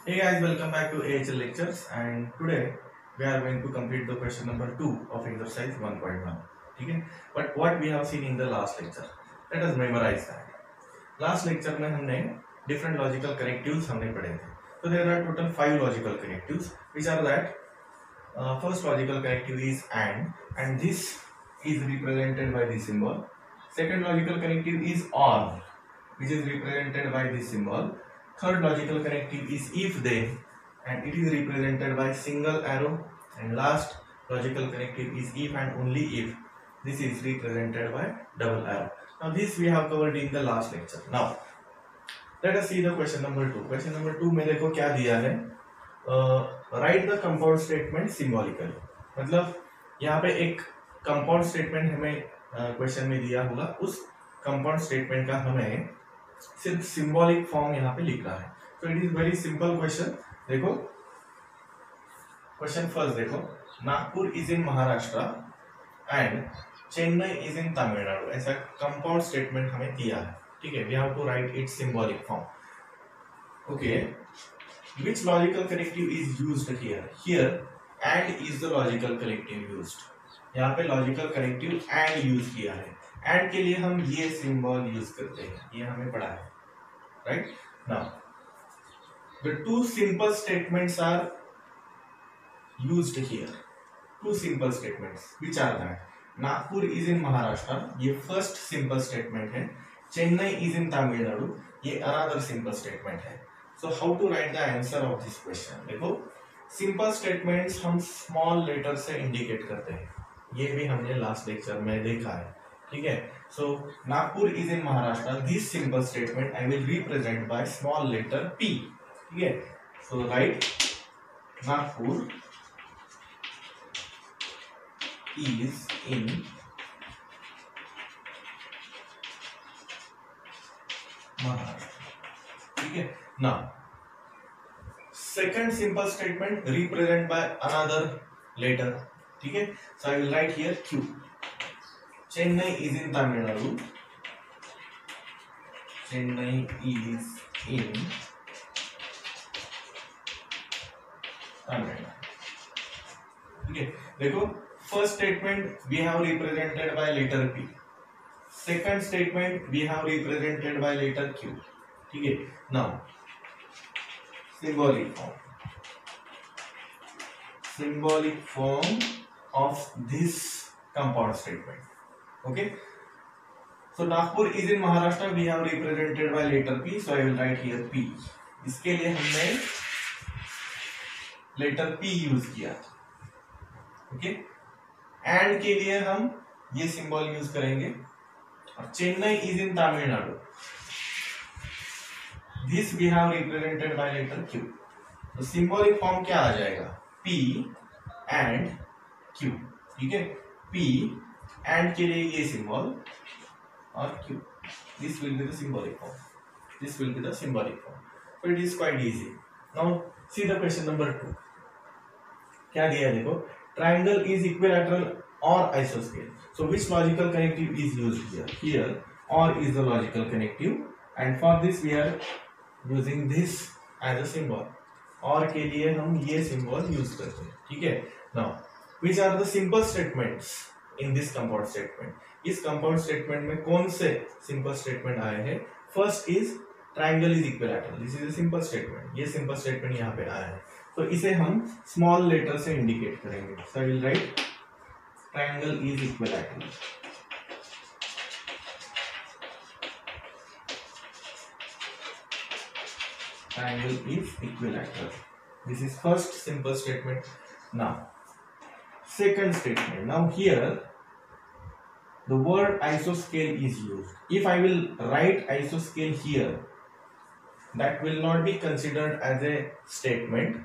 Hey guys, welcome back to AHL lectures, and today we are going to complete the question number 2 of exercise 1.1. Okay, but what we have seen in the last lecture, let us memorize that. Last lecture में हमने different logical connectives हमने पढ़े थे. So there are total 5 logical connectives, which are that first logical connective is and this is represented by this symbol. Second logical connective is or, which is represented by this symbol. Third logical connective is if then, and it is represented by single arrow. And last logical connective is if and only if. This is represented by double arrow. Now this we have covered in the last lecture. Now let us see the question number 2. Question number 2 में देखो क्या दिया है. Right the compound statement symbolically. मतलब यहाँ पे एक compound statement हमें क्वेश्चन में दिया होगा. उस कंपाउंड स्टेटमेंट का हमें सिर्फ सिंबॉलिक फॉर्म यहाँ पे लिखना है. तो it is very simple question. देखो क्वेश्चन फर्स्ट देखो, Nagpur is in Maharashtra and Chennai is in Tamil Nadu. ऐसा कंपाउंड स्टेटमेंट हमें दिया है. ठीक है, we have to write it symbolic form. Okay, which logical connective is used here? Here and is the logical connective used. यहाँ पे logical connective and use किया है. and के लिए हम ये symbol use करते हैं. ये हमें पढ़ा है, right? Now the two simple statements are used here. Two simple statements which are that Nagpur is in Maharashtra, ये first simple statement है. Chennai is in Tamil Nadu, ये another simple statement है. So how to write the answer of this question? देखो simple statements हम small letter से indicate करते हैं. ये भी हमने last lecture में देखा है. ठीक है, so Nagpur is in Maharashtra. This simple statement I will represent by small letter P. ठीक है, so write Nagpur is in Maharashtra. ठीक है. Now second simple statement represent by another letter. ठीक है, so I will write here Q. Chennai is in Tamil Nadu. Chennai is in Tamil Nadu. ठीक है, देखो first statement we have represented by letter P. Second statement we have represented by letter Q. ठीक है. Now symbolic form of this compound statement. Okay, so Nagpur is in Maharashtra, we have represented by letter P, so I will write here P. इसके लिए हमने letter P use किया. Okay, and के लिए हम ये सिंबल यूज करेंगे. और Chennai is in Tamil Nadu, this we have represented by letter Q. तो सिंबॉलिक फॉर्म क्या आ जाएगा? P and Q. ठीक है, P and के लिए ये सिंबल और Q. This will be the symbolic form. This will be the symbolic form. So it is quite easy. Now see the question number 2. क्या दिया है देखो, triangle is equilateral or isosceles. So which logical connective is used here? Here or is the logical connective, and for this we are using this as a symbol. और के लिए हम ये symbol use करते हैं. ठीक है. Now which are the simple statements in this compound statement? इस compound statement में कौन से simple statement आए हैं? First is triangle is equilateral. This is a simple statement. ये simple statement यहाँ पे आया है, तो इसे हम small letter से indicate करेंगे. So I will write triangle is equilateral. Triangle is equilateral. This is first simple statement. Now second statement. Now here the word isoscale is used. If I will write isoscale here, that will not be considered as a statement,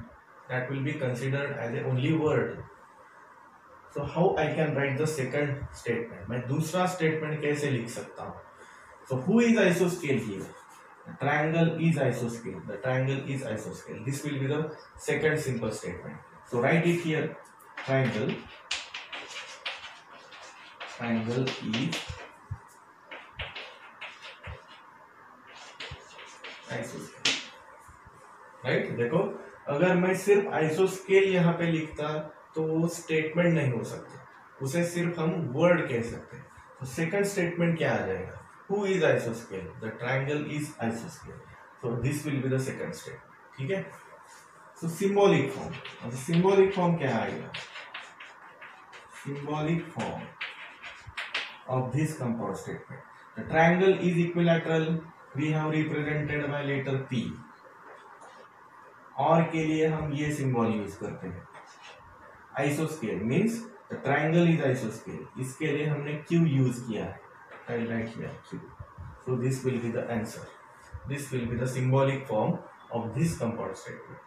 that will be considered as a only word. So how I can write the second statement? मैं दूसरा statement कैसे लिख सकता हूँ? So who is isoscale here? The triangle is isoscale. The triangle is isoscale. This will be the second simple statement. So write it here. Triangle is isoscale. Right. देखो अगर मैं सिर्फ आइसोस्केल यहाँ पे लिखता तो वो स्टेटमेंट नहीं हो सकते, उसे सिर्फ हम वर्ड कह सकते हैं। तो सेकंड स्टेटमेंट क्या आ जाएगा, who is आइसोस्केल, the triangle is आइसोस्केल, so this will be the second statement. ठीक है, सो सिंबॉलिक फॉर्म, अब सिंबॉलिक फॉर्म क्या आएगा, symbolic form of this compound statement. The triangle is equilateral. We have represented by letter P. और के लिए हम ये सिंबल यूज करते हैं। आइसोस्केल मीन्स द ट्राइंगल इज आइसोस्केल, इसके लिए हमने Q यूज किया है। I write here Q. So this will be the answer. This will be the symbolic form of this compound statement.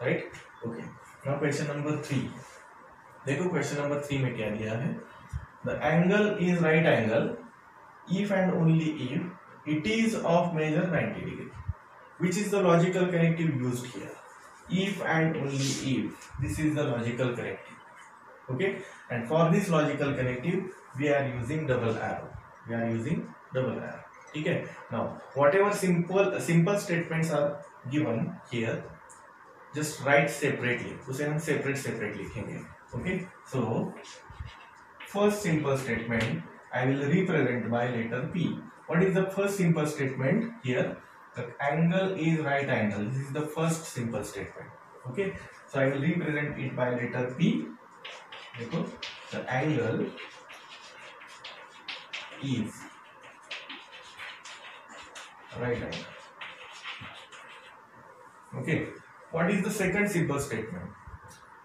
Right? Okay. Now question number 3. देखो question number 3 में क्या दिया है, the angle is right angle if and only if it is of measure 90 degree, which is the logical connective used here, if and only if, this is the logical connective. Okay, and for this logical connective we are using double arrow, we are using double arrow. ठीक है, now whatever simple statements are given here, just write separately, उसे हम separate लिखेंगे। Okay, so first simple statement I will represent by letter P. What is the first simple statement here? The angle is right angle. This is the first simple statement. Okay, so I will represent it by letter P. देखो, the angle is right angle. Okay, what is the second simple statement?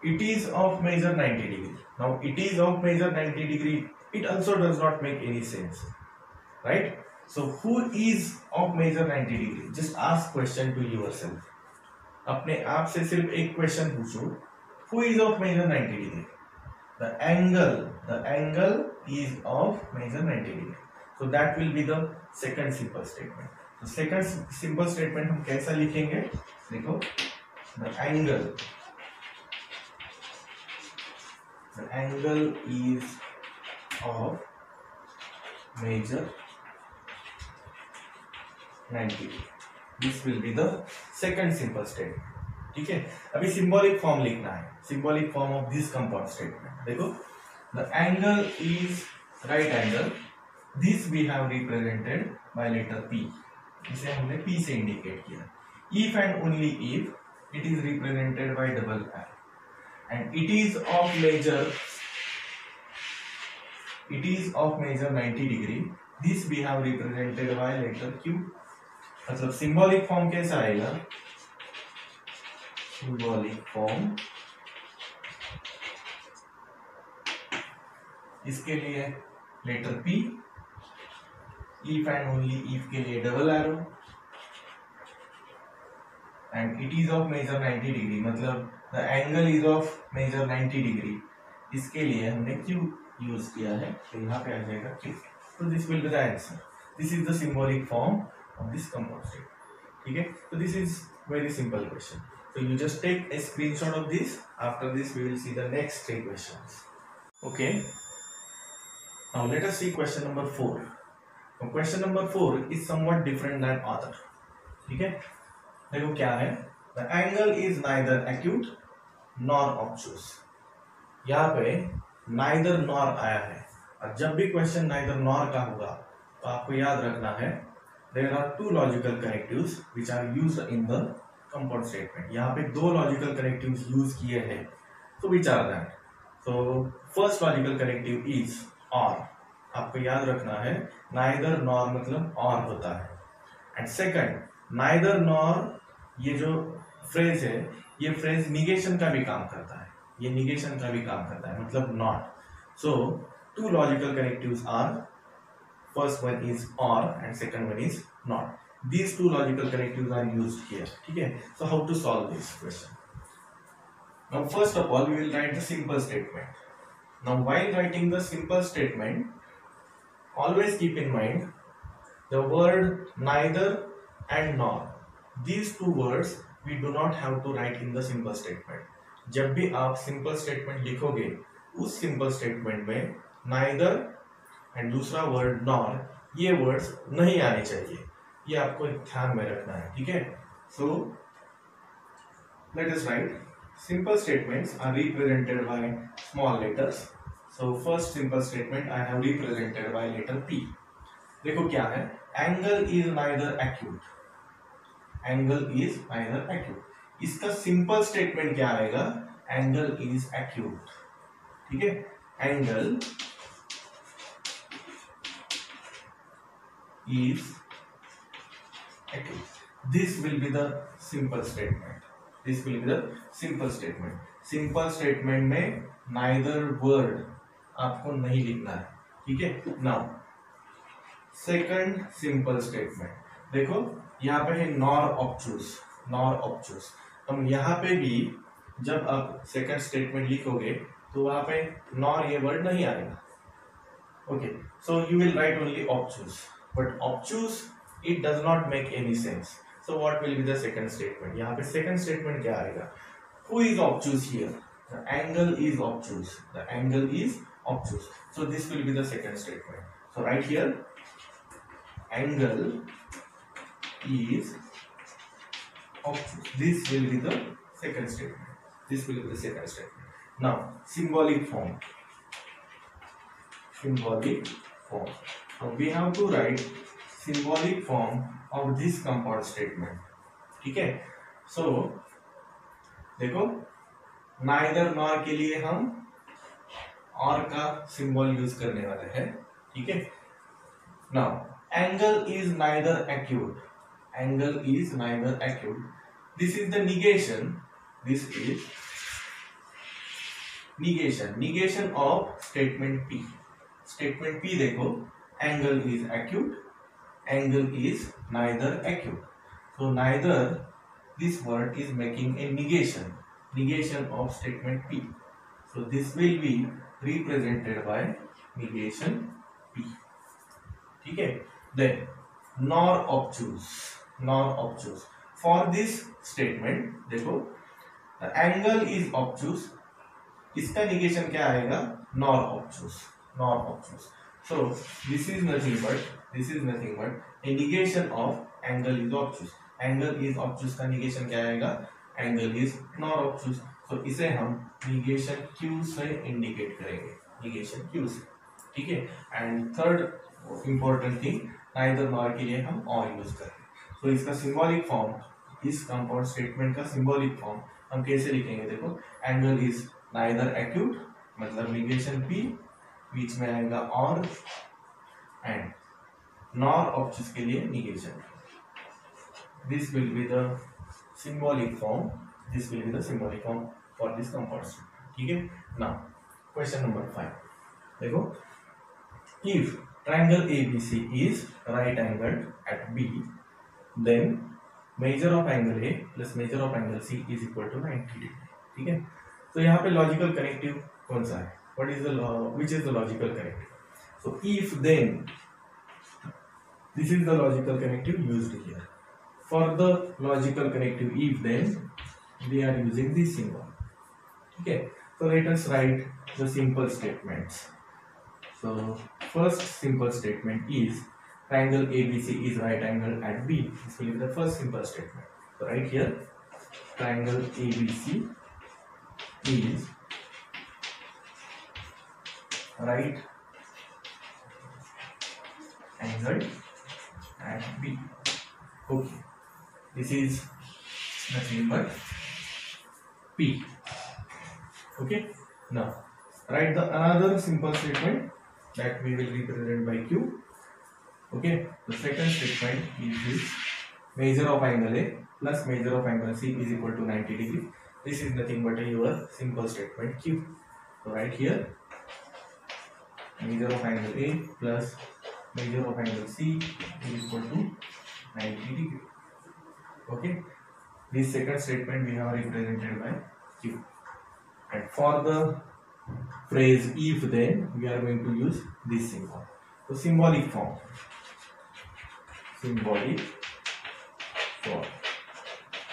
It is of measure 90 degree. Now it is of measure 90 degree, it also does not make any sense, right? So who is of measure 90 degree? Just ask question to yourself. अपने आप से सिर्फ एक question पूछो, who is of measure 90 degree? The angle is of measure 90 degree. So that will be the second simple statement. So second simple statement हम कैसा लिखेंगे, देखो, the angle is of measure 90. This will be the second simple statement. ठीक है, अभी symbolic form लिखना है, symbolic form of this compound statement. देखो, the angle is right angle. This we have represented by letter P. इसे हमने P से indicate किया. If and only if it is represented by double arrow. And it is of measure 90 degree. This we have represented by letter Q. मतलब symbolic form कैसा आएगा, symbolic form इसके लिए letter P, if and only if के लिए double arrow, and it is of measure 90 degree, मतलब the angle is of measure 90 degree, इसके लिए हमने Q यूज किया है, तो यहाँ पे आ जाएगा Q. तो this will be the answer. This is the symbolic form of this compound statement. ठीक है, so this is very simple question. So you just take a screenshot of this. After this we will see the next 3 questions. Okay. Now let us see question number 4. Now question number 4 is somewhat different than other. ठीक है, देखो क्या है, the angle is neither acute nor obtuse. यहाँ पे neither nor आया है, और जब भी क्वेश्चन neither nor का होगा तो आपको याद रखना है there are 2 logical connectives which are used in the compound statement. यहाँ पे 2 logical connectives यूज किए हैं, so which are that? So first logical connective is or. आपको याद रखना है neither nor मतलब और होता है, and second neither nor, ये जो फ्रेज है ये फ्रेज निगेशन का भी काम करता है, ये निगेशन का भी काम करता है, मतलब not. So 2 logical connectives are, first one is or and second one is not. These 2 logical connectives are used here. ठीक है, so how to solve this question? Now first of all we will write the simple statement. Now while writing the simple statement, always keep in mind the word neither and nor. These 2 words we do not have to write in the simple statement. जब भी आप simple statement लिखोगे, उस simple statement में neither and दूसरा word nor, ये words नहीं आने चाहिए, ये आपको ध्यान में रखना है. ठीक है, so let us write simple statements are represented by small letters. So first simple statement I have represented by letter P. देखो क्या है, angle is neither acute, angle is neither acute. इसका सिंपल स्टेटमेंट क्या आएगा, angle is acute, ठीक है, angle is acute. This will be the simple statement. This will be the simple statement. Simple statement में neither word आपको नहीं लिखना है, ठीक है। Now second simple statement, देखो यहाँ पे है nor obtuse, nor obtuse। हम यहाँ पे भी जब आप second statement लिखोगे तो वहाँ पे nor ये word नहीं आएगा, okay, so you will write only obtuse. But obtuse it does not make any sense. So what will be the second statement? यहाँ पे second statement क्या आएगा? Who is obtuse here? The angle is obtuse. The angle is obtuse. So this will be the second statement. So right here, angle is obtuse. This will be the second statement. This will be the second statement. Now symbolic form. Symbolic form. Now we have to write symbolic form of this compound statement, ठीक है। So देखो neither nor के लिए हम और का symbol use करने वाले हैं, ठीक है। Now angle is neither acute, angle is neither acute. This is the negation, this is negation of statement P. Statement P देखो, angle is acute, angle is neither acute. So neither, this word is making a negation of statement P. So this will be represented by negation P, ठीक है। Then nor obtuse. For this statement देखो the angle is obtuse, इसका negation क्या आएगा, nor obtuse। So this is nothing but a negation of angle is obtuse. Angle is obtuse का negation क्या आएगा, angle is nor obtuse. So इसे हम negation Q से indicate करेंगे, negation Q से, ठीक है। And third important thing, neither nor के लिए हम or use करेंगे। So इसका symbolic form, इस compound statement का symbolic form हम कैसे लिखेंगे, देखो angle is neither acute मतलब negation P, बीच में आएगा और, एंड नॉर ऑब्टूस के लिए negation. This will be the symbolic form, this will be the symbolic form for this compound, ठीक है। नाउ क्वेश्चन नंबर 5 देखो, if triangle ABC is right angled at B, then measure of angle A plus measure of angle C is equal to 90 degree, ठीक है। तो यहाँ पे logical connective कौन सा है, what is the which is the logical connective? So if then, this is the logical connective used here. For the logical connective if then, we are using this symbol, okay। So let us write the simple statements. So first simple statement is triangle ABC is right angle at B. This will be the first simple statement. So right here, triangle ABC is right angle at B, okay, this is nothing but P, okay। Now write the another simple statement that we will represent by Q, okay। The second statement is this, measure of angle A plus measure of angle C is equal to 90 degree. This is nothing but your simple statement Q. So right here, measure of angle A plus measure of angle C is equal to 90 degree, okay। This second statement we have represented by Q, and for the phrase if then we are going to use this symbol. So symbolic form,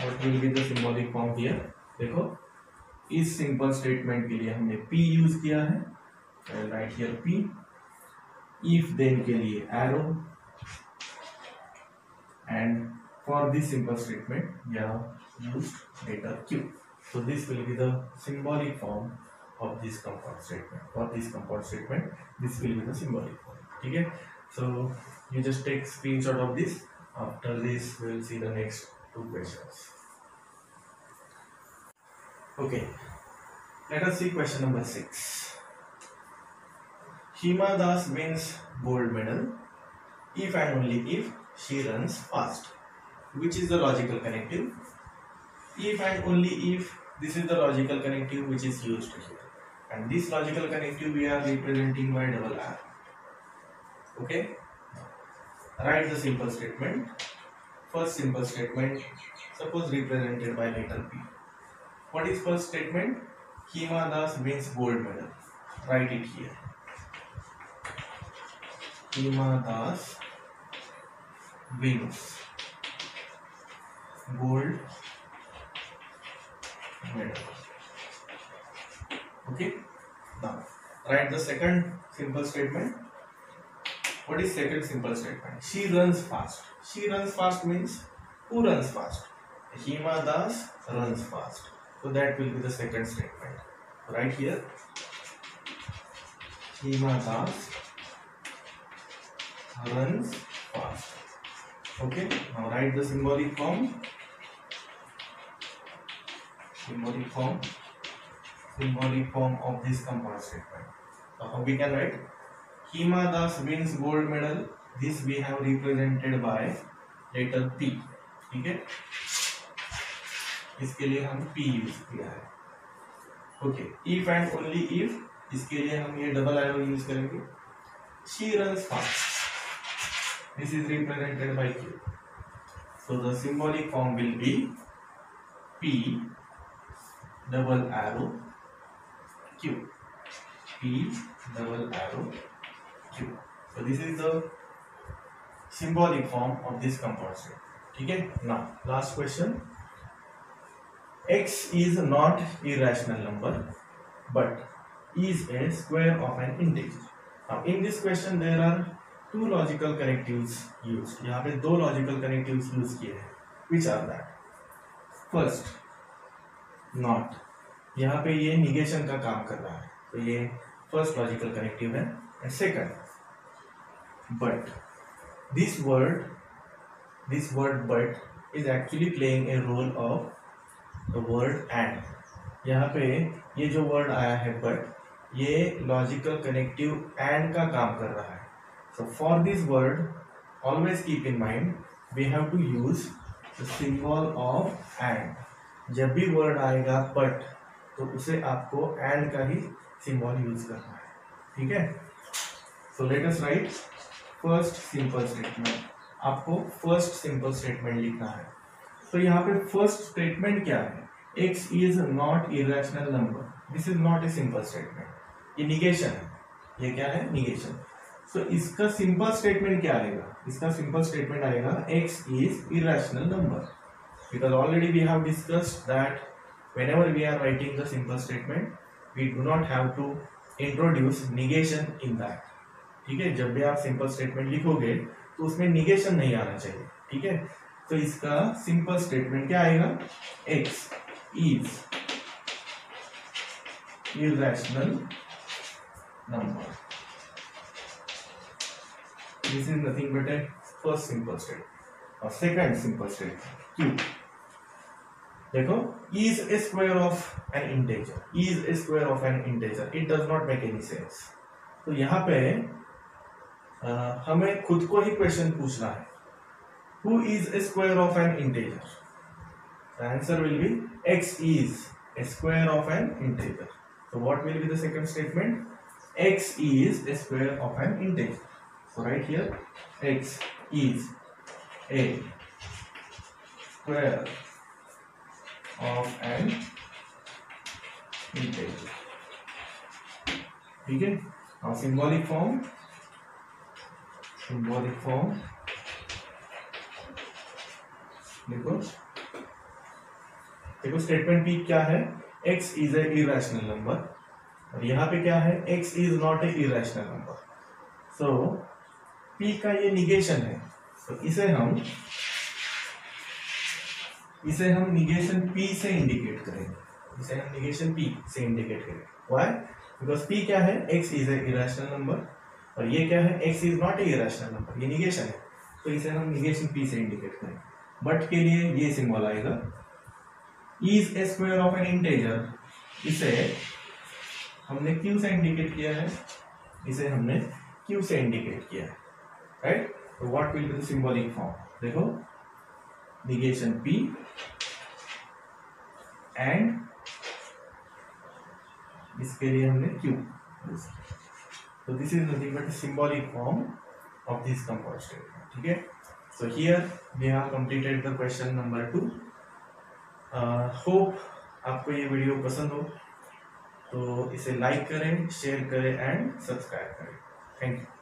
what will be the symbolic form here, देखो इस simple statement के लिए हमने P use किया है, right here P। If then के लिए arrow, and For this simple statement, we have used letter Q. So this will be the symbolic form of this compound statement. For this compound statement, this will be the symbolic form. Okay? So you just take screenshot of this. After this, we will see the next two questions. Okay. Let us see question number 6. Hima Das wins gold medal if and only if she runs fast. Which is the logical connective? If and only if, this is the logical connective which is used here. And this logical connective we are representing by double R. Okay? Write the simple statement. First simple statement, suppose represented by letter P. What is first statement? Hima Das wins gold medal. Write it here. Hima Das wins gold medal. Okay. Now write the second simple statement. What is second simple statement? She runs fast. She runs fast means who runs fast? Hima Das runs fast. So that will be the second statement. Right here. Hima Das runs fast. Okay. Now write the symbolic form. Symbolic form of this compound statement. So how we can write? Hima Das wins gold medal. This we have represented by letter P. ठीक है? इसके लिए हम P use किया है. Okay. If and only if, इसके लिए हम ये डबल एरो यूज करेंगे. She runs fast. This is represented by Q. So the symbolic form will be P double arrow Q. P double arrow Q. So this is the symbolic form of this compound state. Okay. Now last question. X is not irrational number but is a square of an integer. Now in this question there are two logical connectives used. यहाँ पे दो logical connectives use किए हैं. Which are that? First, not. यहाँ पे ये negation का काम कर रहा है. तो ये first logical connective है. And second, but. This word but is actually playing a role of the word and. यहाँ पे ये जो word आया है but, ये logical connective and का काम कर रहा है. So for this word, always keep in mind we have to use the symbol of and. जब भी word आएगा but, तो उसे आपको and का ही symbol use करना है. ठीक है? So let us write first simple statement. आपको first simple statement लिखना है. तो यहाँ पे first statement क्या है? X is not irrational number. This is not a simple statement. ये negation है. ये क्या है? Negation. So इसका simple statement क्या आएगा? इसका simple statement आएगा X is irrational number. Because already we have discussed that whenever we are writing the simple statement, we do not have to introduce negation in that. ठीक है? जब भी आप simple statement लिखोगे तो उसमें negation नहीं आना चाहिए. ठीक है? तो इसका simple statement क्या आएगा? X is irrational number. This is nothing but a first simple statement. और second simple statement Q. देखो, is a square of an integer. Is a square of an integer. It does not make any sense. तो यहाँ पे हमें खुद को ही question पूछना है. Who is a square of an integer? The answer will be X is a square of an integer. So what will be the second statement? X is a square of an integer. So right here, X is a square of an integer. ठीक है? Now symbolic form देखो statement P क्या है? X is a irrational number और यहाँ पे क्या है? X is not a irrational number. So P का ये निगेशन है, तो इसे हम इसे हम निगेशन P से इंडिकेट करेंगे, इसे हम निगेशन P से इंडिकेट करेंगे। व्हाई? बिकॉज P क्या है, x is a irrational number, और ये क्या है, x is not a irrational number, ये निगेशन है, तो इसे हम निगेशन P से इंडिकेट करेंगे। बट के लिए ये सिंबल आएगा, is a square of N integer, इसे हमने Q से इंडिकेट किया है, इसे हमने Q से इंडिकेट किया है, राइट? तो what will be the symbolic form, देखो निगेशन P एंड इसके लिए हमने Q, तो this is nothing but symbolic form of this compound statement, ठीक है? So here we have completed the question number 2। Hope आपको ये वीडियो पसंद हो, तो इसे लाइक करें, शेयर करें एंड सब्सक्राइब करें। Thank you.